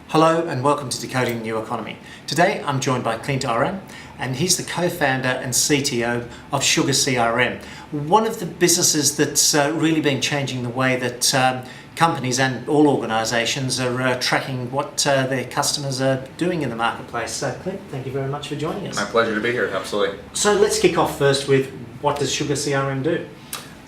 Hello and welcome to Decoding the New Economy. Today I'm joined by Clint Oram, and he's the co-founder and CTO of Sugar CRM, one of the businesses that's really been changing the way that companies and all organisations are tracking what their customers are doing in the marketplace. So Clint, thank you very much for joining us. My pleasure to be here, absolutely. So let's kick off first with, what does Sugar CRM do?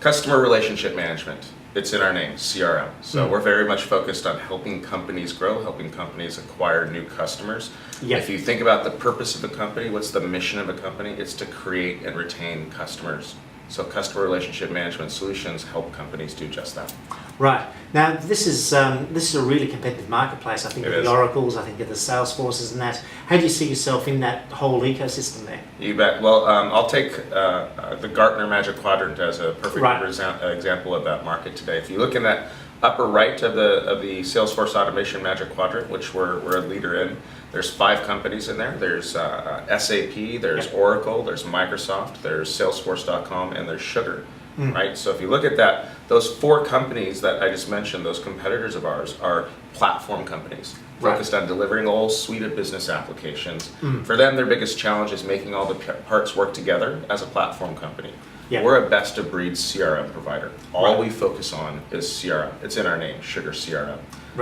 Customer relationship management. It's in our name, CRM. So we're very much focused on helping companies grow, helping companies acquire new customers. Yep. If you think about the purpose of a company, what's the mission of a company? It's to create and retain customers. So customer relationship management solutions help companies do just that. Right. Now this is a really competitive marketplace. I think of the Oracles, I think of the Salesforces and that. How do you see yourself in that whole ecosystem there? You bet. Well, I'll take the Gartner Magic Quadrant as a perfect example of that market today. If you look in that upper right of the Salesforce Automation Magic Quadrant, which we're a leader in, there's 5 companies in there. There's SAP, there's Oracle, there's Microsoft, there's Salesforce.com, and there's Sugar. Right? So if you look at that, those 4 companies that I just mentioned, those competitors of ours, are platform companies focused on delivering a whole suite of business applications. For them, their biggest challenge is making all the parts work together as a platform company. We're a best-of-breed CRM provider. All we focus on is CRM. It's in our name, Sugar CRM.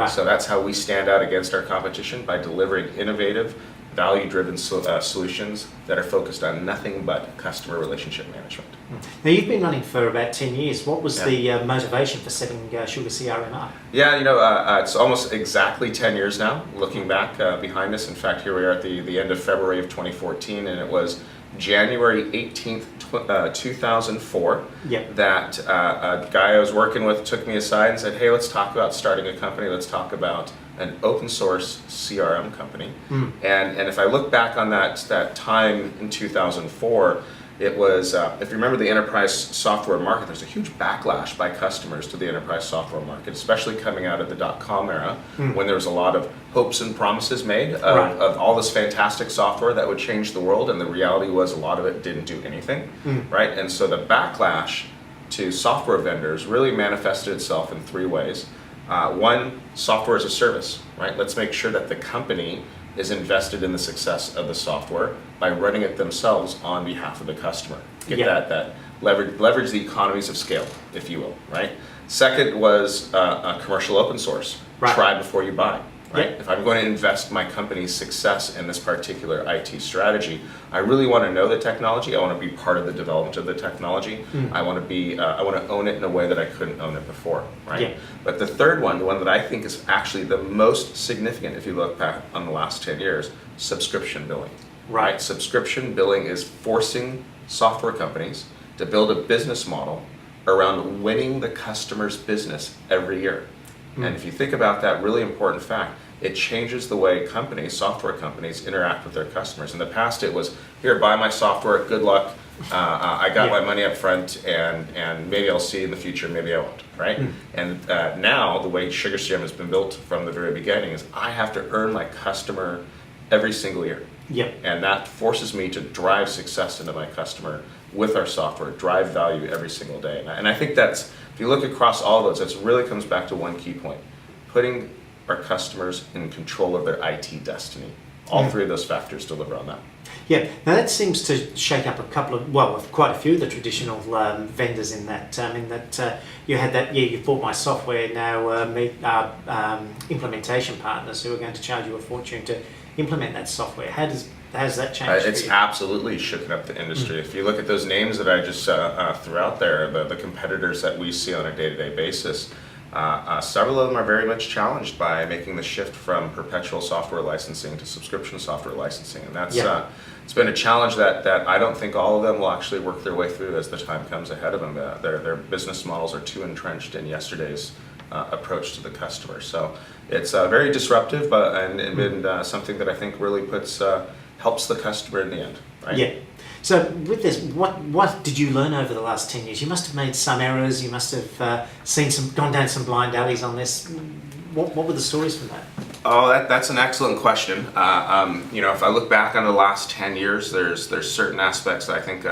So that's how we stand out against our competition, by delivering innovative, value-driven solutions that are focused on nothing but customer relationship management. Now you've been running for about 10 years. What was the motivation for setting Sugar CRM up? Yeah, it's almost exactly 10 years now, looking back behind us. In fact, here we are at the end of February of 2014, and it was January 18th, 2004, that a guy I was working with took me aside and said, hey, let's talk about starting a company. Let's talk about an open source CRM company. And if I look back on that time in 2004, it was, if you remember the enterprise software market, there's a huge backlash by customers to the enterprise software market, especially coming out of the dot-com era, when there was a lot of hopes and promises made of all this fantastic software that would change the world, and the reality was a lot of it didn't do anything, right? And so the backlash to software vendors really manifested itself in 3 ways. One, software as a service, right? Let's make sure that the company is invested in the success of the software by running it themselves on behalf of the customer. Get that leverage the economies of scale, if you will, right? Second was a commercial open source. Try before you buy. Right? If I'm going to invest my company's success in this particular IT strategy, I really want to know the technology. I want to be part of the development of the technology. I want to own it in a way that I couldn't own it before, right? But the third one, the one that I think is actually the most significant, if you look back on the last 10 years, subscription billing. Right? Subscription billing is forcing software companies to build a business model around winning the customer's business every year. And if you think about that really important fact, it changes the way software companies interact with their customers. In the past it was, here, buy my software, good luck, I got my money up front, and maybe I'll see you in the future, maybe I won't, right? And now the way Sugar CRM has been built from the very beginning is, I have to earn my customer every single year. And that forces me to drive success into my customer with our software, drive value every single day. And I think that's, if you look across all of those, it really comes back to one key point: putting our customers in control of their IT destiny. All 3 of those factors deliver on that. Now that seems to shake up quite a few of the traditional vendors in that. You had that, you bought my software, now meet our implementation partners who are going to charge you a fortune to implement that software. How's that changed? It's absolutely shooken up the industry. If you look at those names that I just threw out there, the competitors that we see on a day-to-day basis, several of them are very much challenged by making the shift from perpetual software licensing to subscription software licensing. And that's it's been a challenge that I don't think all of them will actually work their way through as the time comes ahead of them. Their business models are too entrenched in yesterday's approach to the customer. So it's very disruptive, and been something that I think really helps the customer in the end, right? So with this, what did you learn over the last 10 years? You must have made some errors, you must have gone down some blind alleys on this. What were the stories from that? Oh, that's an excellent question. If I look back on the last 10 years, there's certain aspects that I think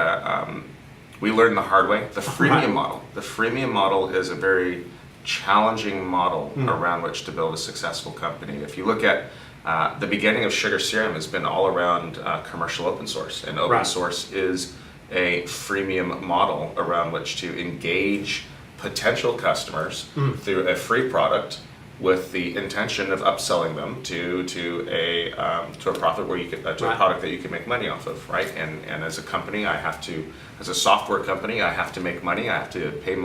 we learned the hard way. The freemium model. The freemium model is a very challenging model around which to build a successful company. If you look at the beginning of Sugar CRM has been all around commercial open source, and open source is a freemium model around which to engage potential customers through a free product with the intention of upselling them to a profit where you could to a product that you can make money off of, right? And as a company, as a software company, I have to make money. I have to pay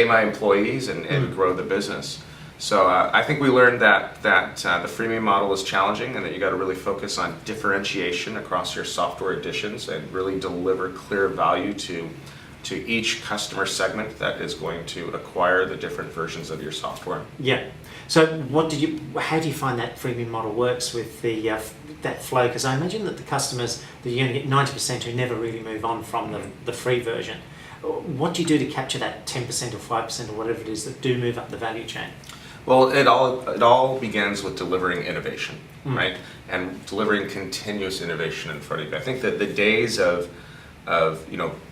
my employees and grow the business. So I think we learned that the freemium model is challenging, and that you got to really focus on differentiation across your software editions and really deliver clear value to each customer segment that is going to acquire the different versions of your software. Yeah. So how do you find that freemium model works with that flow? Because I imagine that the customers, that you're going to get 90% who never really move on from the free version. What do you do to capture that 10% or 5% or whatever it is that do move up the value chain? Well, it all begins with delivering innovation, right? And delivering continuous innovation in front of you. I think that the days of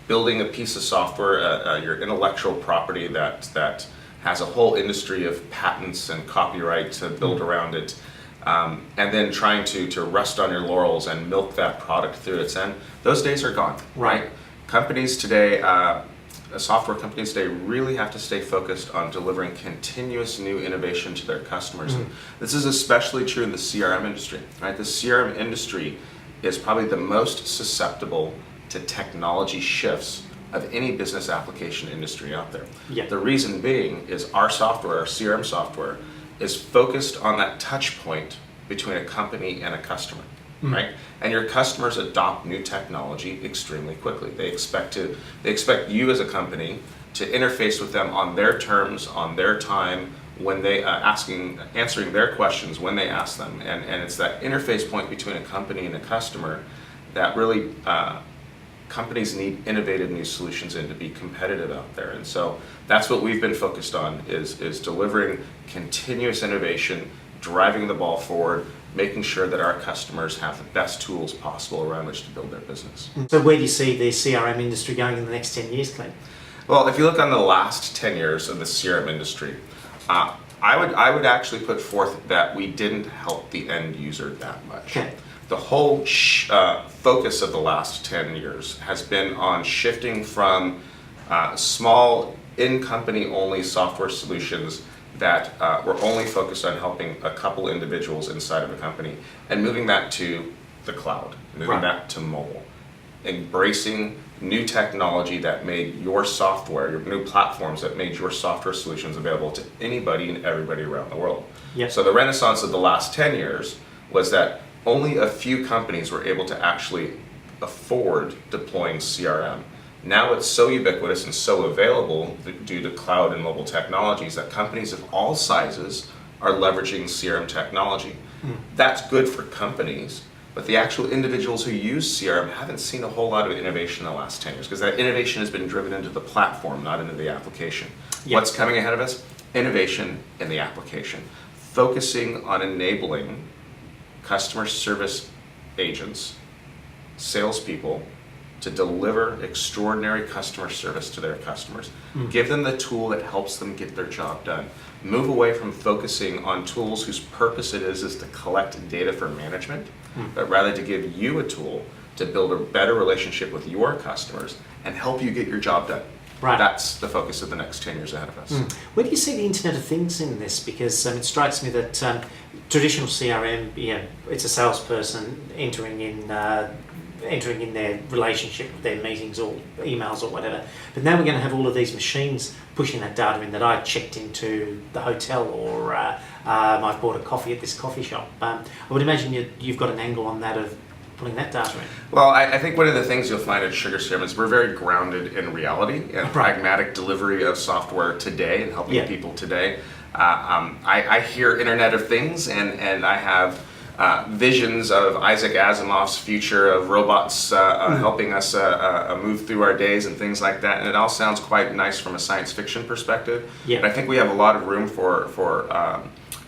building a piece of software, your intellectual property that has a whole industry of patents and copyright to build around it, and then trying to rest on your laurels and milk that product through its end, those days are gone, right? Companies today, software companies today really have to stay focused on delivering continuous new innovation to their customers. This is especially true in the CRM industry, right? The CRM industry is probably the most susceptible to technology shifts of any business application industry out there. Yeah. The reason being is our software, our CRM software, is focused on that touch point between a company and a customer, right? And your customers adopt new technology extremely quickly. They expect you as a company to interface with them on their terms, on their time, when they answering their questions when they ask them. And it's that interface point between a company and a customer that really companies need innovative new solutions in to be competitive out there. And so that's what we've been focused on is delivering continuous innovation, driving the ball forward, making sure that our customers have the best tools possible around which to build their business. So where do you see the CRM industry going in the next 10 years, Clint? Well, if you look on the last 10 years of the CRM industry, I would actually put forth that we didn't help the end user that much. Okay. The whole focus of the last 10 years has been on shifting from small in-company only software solutions that were only focused on helping a couple individuals inside of a company, and moving that to the cloud, moving that to mobile, embracing new technology that made your software, your new platforms that made your software solutions available to anybody and everybody around the world. Yep. So the renaissance of the last 10 years was that only a few companies were able to actually afford deploying CRM. Now it's so ubiquitous and so available due to cloud and mobile technologies that companies of all sizes are leveraging CRM technology. That's good for companies, but the actual individuals who use CRM haven't seen a whole lot of innovation in the last 10 years, because that innovation has been driven into the platform, not into the application. Yep. What's coming ahead of us? Innovation in the application. Focusing on enabling customer service agents, salespeople, to deliver extraordinary customer service to their customers. Give them the tool that helps them get their job done. Move away from focusing on tools whose purpose it is to collect data for management, but rather to give you a tool to build a better relationship with your customers and help you get your job done. Right. That's the focus of the next 10 years ahead of us. Where do you see the Internet of Things in this? Because it strikes me that traditional CRM, it's a salesperson entering in their relationship with their meetings or emails or whatever. But now we're going to have all of these machines pushing that data in that I checked into the hotel, or I've bought a coffee at this coffee shop. I would imagine you've got an angle on that of pulling that data in. Well, I think one of the things you'll find at Sugar CRM is we're very grounded in reality and pragmatic delivery of software today and helping people today. I hear Internet of Things, and I have visions of Isaac Asimov's future of robots helping us move through our days and things like that, and it all sounds quite nice from a science fiction perspective. But I think we have a lot of room for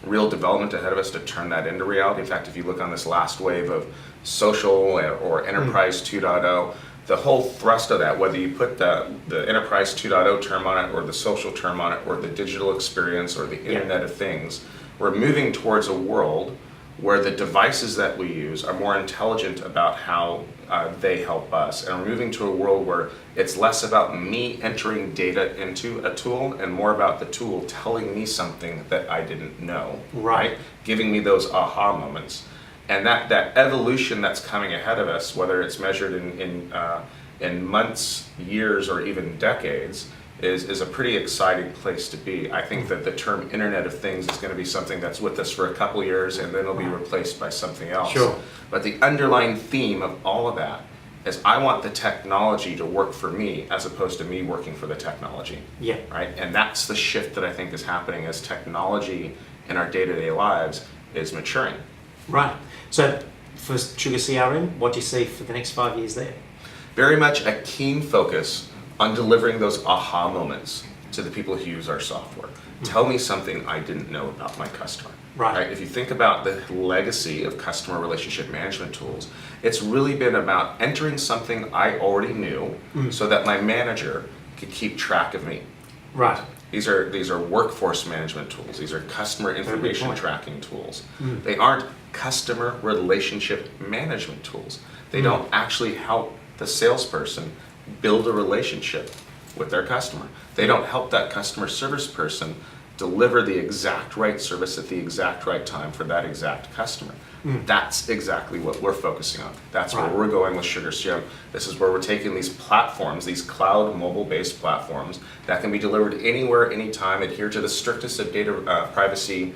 real development ahead of us to turn that into reality. In fact, if you look on this last wave of social or enterprise 2.0, the whole thrust of that, whether you put the Enterprise 2.0 term on it, or the social term on it, or the digital experience, or the Internet of Things, we're moving towards a world where the devices that we use are more intelligent about how they help us. And we're moving to a world where it's less about me entering data into a tool and more about the tool telling me something that I didn't know, right? Giving me those aha moments. And that evolution that's coming ahead of us, whether it's measured in months, years, or even decades, is a pretty exciting place to be. I think that the term Internet of Things is going to be something that's with us for a couple years, and then it'll be replaced by something else. Sure. But the underlying theme of all of that is I want the technology to work for me as opposed to me working for the technology. Yeah. Right? And that's the shift that I think is happening as technology in our day-to-day lives is maturing. Right. So for Sugar CRM, what do you see for the next 5 years there? Very much a keen focus on delivering those aha moments to the people who use our software. Tell me something I didn't know about my customer. Right. If you think about the legacy of customer relationship management tools, it's really been about entering something I already knew so that my manager could keep track of me. Right. These are workforce management tools. These are customer information tracking tools. They aren't customer relationship management tools. They don't actually help the salesperson build a relationship with their customer. They don't help that customer service person deliver the exact right service at the exact right time for that exact customer. That's exactly what we're focusing on. That's where we're going with Sugar CRM. This is where we're taking these platforms, these cloud mobile-based platforms that can be delivered anywhere, anytime, adhere to the strictest of data privacy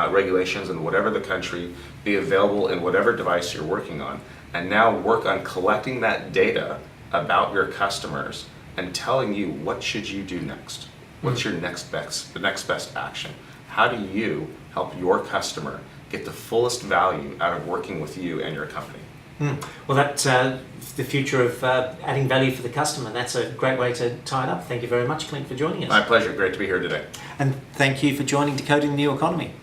regulations in whatever the country, be available in whatever device you're working on, and now work on collecting that data about your customers and telling you what should you do next. What's your next best action? How do you help your customer get the fullest value out of working with you and your company? Well, that's the future of adding value for the customer. That's a great way to tie it up. Thank you very much, Clint, for joining us. My pleasure. Great to be here today. And thank you for joining Decoding the New Economy.